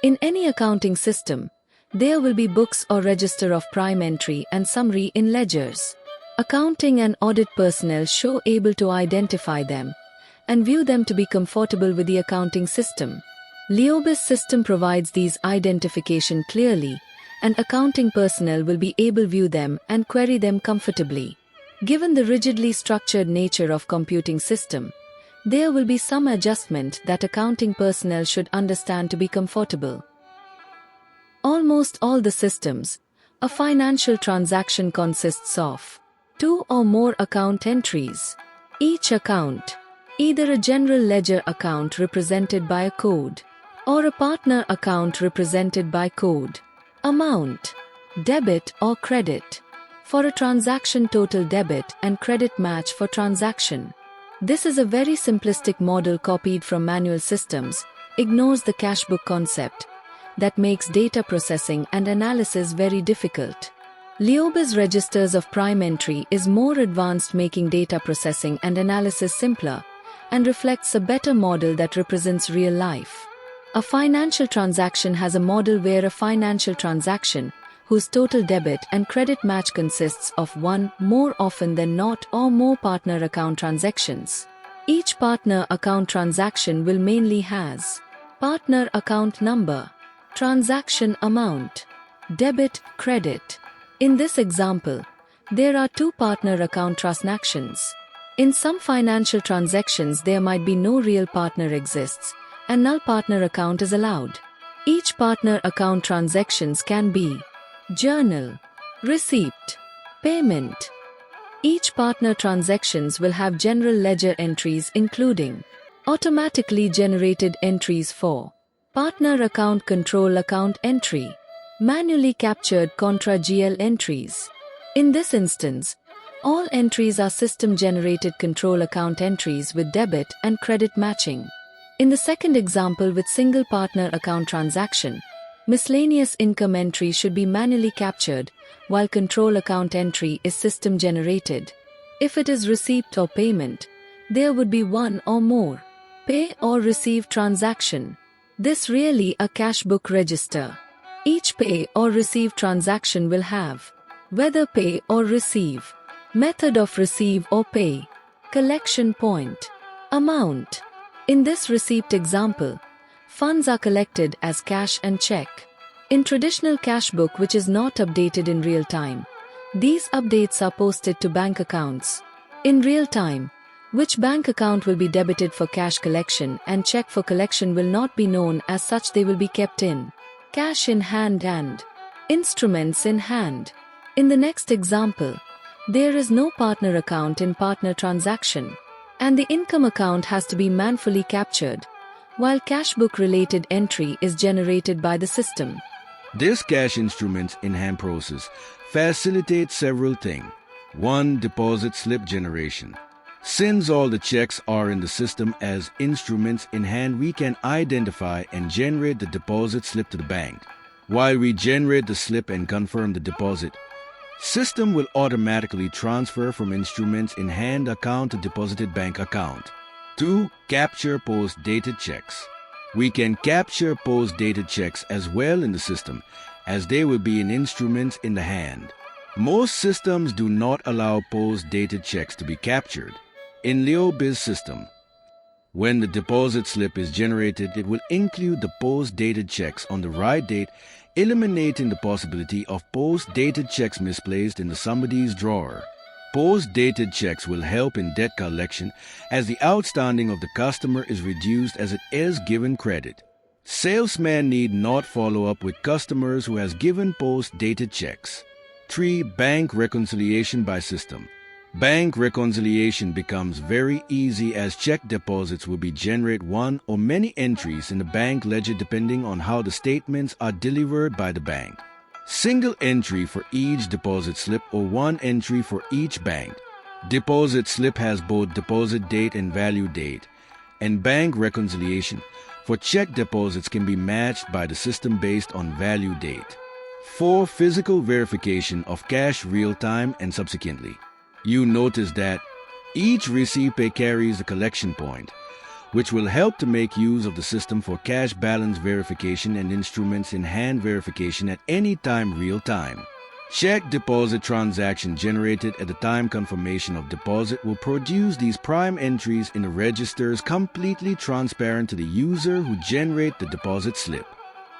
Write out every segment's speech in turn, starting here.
In any accounting system, there will be books or register of prime entry and summary in ledgers. Accounting and audit personnel should be able to identify them and view them to be comfortable with the accounting system. Leobis system provides these identification clearly, and accounting personnel will be able to view them and query them comfortably. Given the rigidly structured nature of computing system, there will be some adjustment that accounting personnel should understand to be comfortable. Almost all the systems, a financial transaction consists of 2 or more account entries. Each account, either a general ledger account represented by a code, or a partner account represented by code, amount, debit or credit. For a transaction, total debit and credit match for transaction. This is a very simplistic model copied from manual systems, ignores the cash book concept, that makes data processing and analysis very difficult. Leobis registers of prime entry is more advanced, making data processing and analysis simpler, and reflects a better model that represents real life. A financial transaction has a model where a financial transaction, whose total debit and credit match consists of one, more often than not, or more partner account transactions. Each partner account transaction will mainly has partner account number, transaction amount, debit, credit. In this example, there are 2 partner account transactions. In some financial transactions there might be no real partner exists, and null partner account is allowed. Each partner account transactions can be journal, receipt, payment. Each partner transactions will have general ledger entries including automatically generated entries for partner account, control account entry, manually captured contra GL entries. In this instance, all entries are system-generated control account entries with debit and credit matching. In the second example, with single partner account transaction, miscellaneous income entry should be manually captured, while control account entry is system-generated. If it is receipt or payment, there would be one or more pay or receive transaction. This really a cash book register. Each pay or receive transaction will have whether pay or receive, method of receive or pay, collection point, amount. In this receipt example, funds are collected as cash and check. In traditional cash book, which is not updated in real time, these updates are posted to bank accounts. In real time, which bank account will be debited for cash collection and check for collection will not be known, as such they will be kept in cash in hand and instruments in hand. In the next example, there is no partner account in partner transaction, and the income account has to be manually captured, while cash book related entry is generated by the system. This cash instruments in hand process facilitates several things. 1. Deposit slip generation. Since all the checks are in the system as instruments in hand, we can identify and generate the deposit slip to the bank. While we generate the slip and confirm the deposit, system will automatically transfer from instruments in hand account to deposited bank account. 2. Capture post-dated checks. We can capture post-dated checks as well in the system, as they will be in instruments in the hand. Most systems do not allow post-dated checks to be captured. In Leobis system, when the deposit slip is generated, it will include the post-dated checks on the right date, eliminating the possibility of post-dated checks misplaced in the somebody's drawer. Post-dated checks will help in debt collection, as the outstanding of the customer is reduced as it is given credit. Salesman need not follow up with customers who has given post-dated checks. 3. Bank reconciliation by system. Bank reconciliation becomes very easy, as check deposits will be generate one or many entries in the bank ledger depending on how the statements are delivered by the bank. Single entry for each deposit slip or one entry for each bank. Deposit slip has both deposit date and value date. And bank reconciliation for check deposits can be matched by the system based on value date. 4. Physical verification of cash real time and subsequently. You notice that each receipt pay carries a collection point, which will help to make use of the system for cash balance verification and instruments in hand verification at any time real time. Check deposit transaction generated at the time confirmation of deposit will produce these prime entries in the registers completely transparent to the user who generate the deposit slip.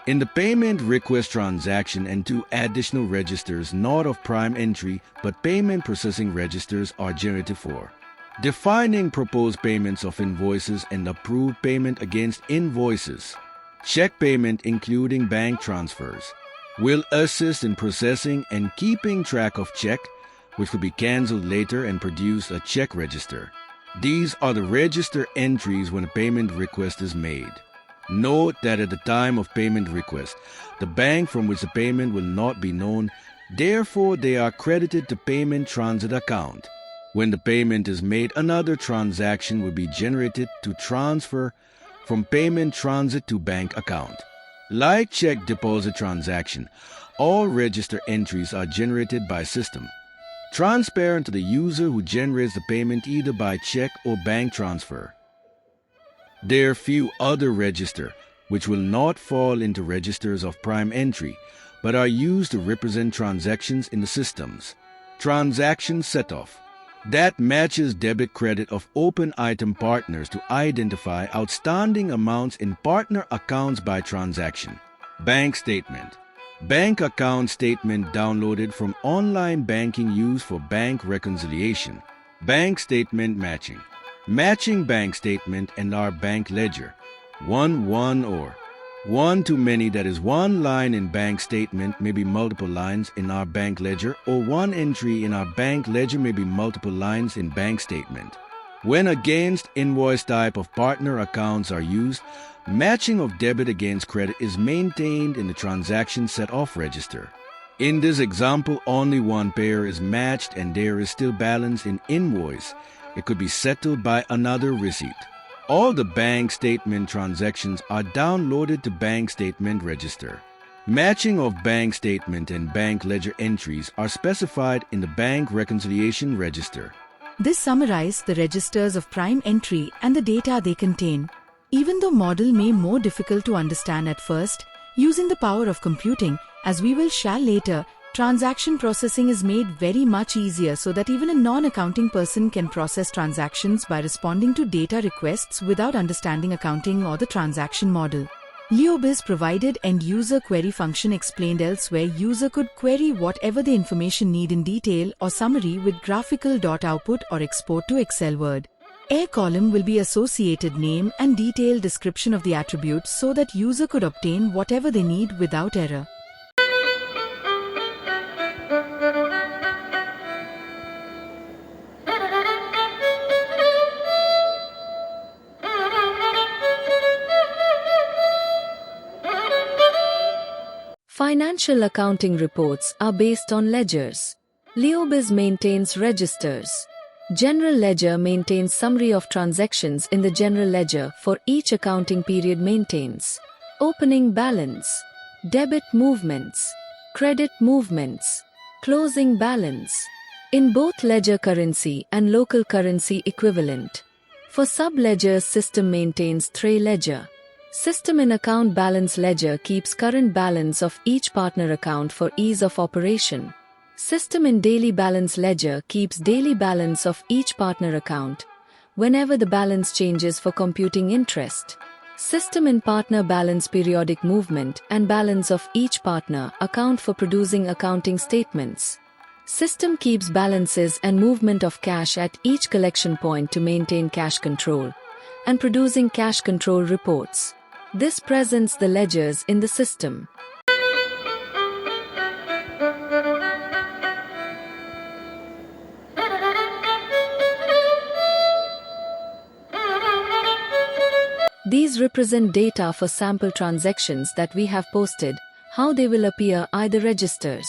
In the payment request transaction and two additional registers not of prime entry but payment processing registers are generated for. Defining proposed payments of invoices and approved payment against invoices. Check payment including bank transfers will assist in processing and keeping track of check, which will be cancelled later and produce a check register. These are the register entries when a payment request is made. Note that at the time of payment request, the bank from which the payment will not be known, therefore they are credited to payment transit account. When the payment is made, another transaction will be generated to transfer from payment transit to bank account. Like check deposit transaction, all register entries are generated by system, transparent to the user who generates the payment either by check or bank transfer. There are few other register which will not fall into registers of prime entry but are used to represent transactions in the systems. Transaction set-off that matches debit credit of open item partners to identify outstanding amounts in partner accounts by transaction. Bank statement. Bank account statement downloaded from online banking used for bank reconciliation. Bank statement matching. Matching bank statement and our bank ledger. One or one to many, that is one line in bank statement may be multiple lines in our bank ledger, or one entry in our bank ledger may be multiple lines in bank statement. When against invoice type of partner accounts are used, matching of debit against credit is maintained in the transaction set-off register. In this example, only one pair is matched and there is still balance in invoice. It could be settled by another receipt. All the bank statement transactions are downloaded to bank statement register. Matching of bank statement and bank ledger entries are specified in the bank reconciliation register. This summarizes the registers of prime entry and the data they contain. Even though model may more difficult to understand at first, using the power of computing, as we will shall later, transaction processing is made very much easier so that even a non-accounting person can process transactions by responding to data requests without understanding accounting or the transaction model. LeoBiz provided end-user query function explained elsewhere. User could query whatever the information need in detail or summary with graphical output or export to Excel Word. A column will be associated name and detailed description of the attributes so that user could obtain whatever they need without error. Financial accounting reports are based on ledgers. LeoBiz maintains registers. General ledger maintains summary of transactions in the general ledger for each accounting period. Maintains opening balance, debit movements, credit movements, closing balance in both ledger currency and local currency equivalent. For sub-ledgers, system maintains three ledger. System in account balance ledger keeps current balance of each partner account for ease of operation. System in daily balance ledger keeps daily balance of each partner account whenever the balance changes for computing interest. System in partner balance periodic movement and balance of each partner account for producing accounting statements. System keeps balances and movement of cash at each collection point to maintain cash control and producing cash control reports. This presents the ledgers in the system. These represent data for sample transactions that we have posted. How they will appear are the registers.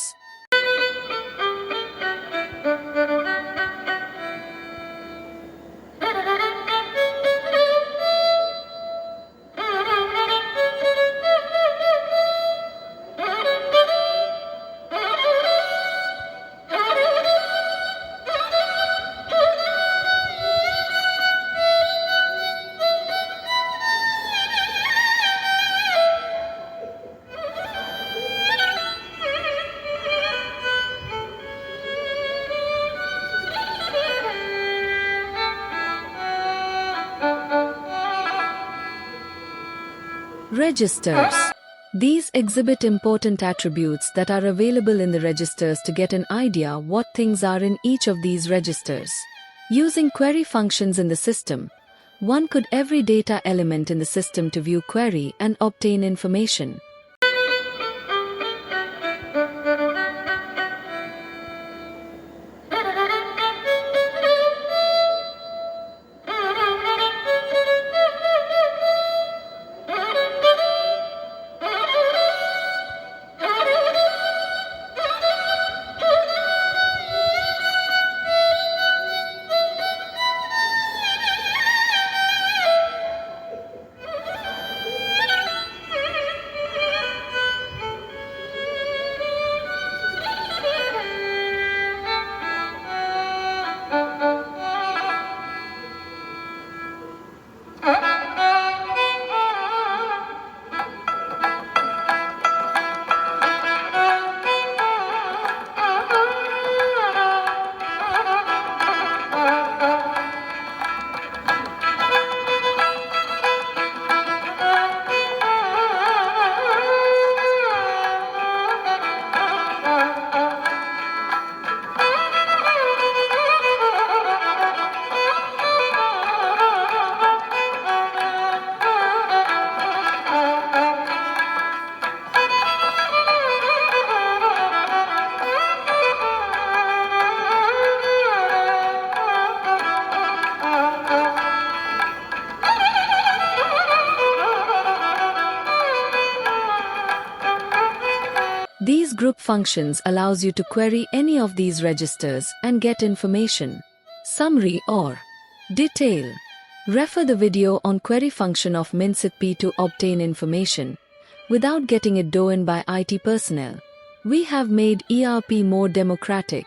Registers. These exhibit important attributes that are available in the registers to get an idea what things are in each of these registers. Using query functions in the system, one could every data element in the system to view query and obtain information. These group functions allows you to query any of these registers and get information. Summary or detail. Refer the video on query function of MinSIP to obtain information without getting it done by IT personnel. We have made ERP more democratic.